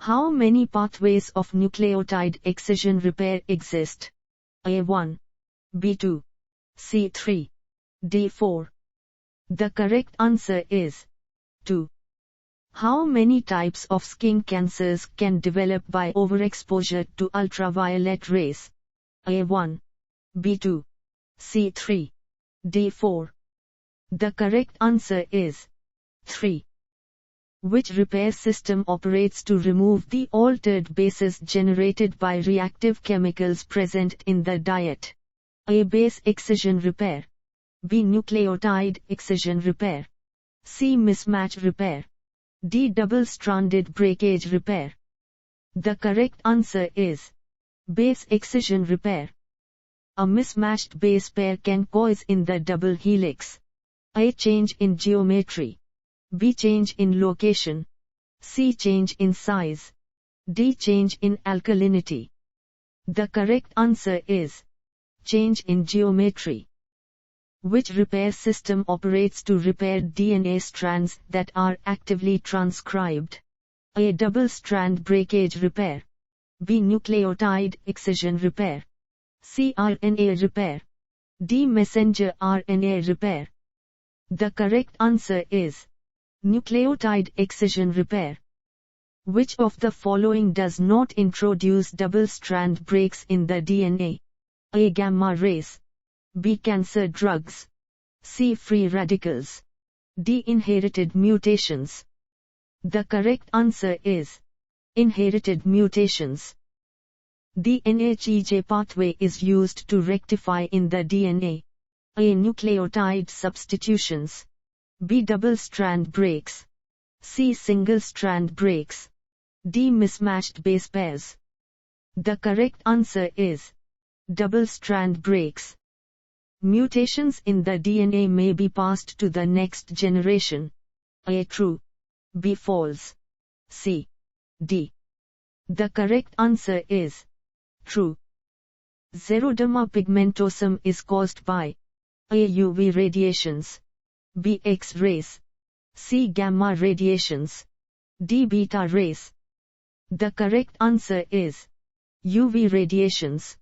How many pathways of nucleotide excision repair exist? A1, B2, C3, D4. The correct answer is 2. How many types of skin cancers can develop by overexposure to ultraviolet rays? A1, B2, C3, D4. The correct answer is 3. Which repair system operates to remove the altered bases generated by reactive chemicals present in the diet? A. Base excision repair. B. Nucleotide excision repair. C. Mismatched repair. D. Double-stranded breakage repair. The correct answer is base excision repair. A mismatched base pair can cause in the double helix A. Change in geometry. B. Change in location. C. Change in size. D. Change in alkalinity. The correct answer is change in geometry. Which repair system operates to repair DNA strands that are actively transcribed? A. Double-strand breakage repair. B. Nucleotide excision repair. C. RNA repair. D. Messenger RNA repair. The correct answer is nucleotide excision repair. Which of the following does not introduce double-strand breaks in the DNA? A. Gamma rays. B. Cancer drugs. C. Free radicals. D. Inherited mutations. The correct answer is inherited mutations. The NHEJ pathway is used to rectify in the DNA. A. Nucleotide substitutions. B. Double-strand breaks. C. Single-strand breaks. D. Mismatched base pairs. The correct answer is double-strand breaks. Mutations in the DNA may be passed to the next generation. A. True. B. False. C. D. The correct answer is true. Xeroderma pigmentosum is caused by A. UV radiations. B. X-rays. C. Gamma radiations. D. Beta rays. The correct answer is UV radiations.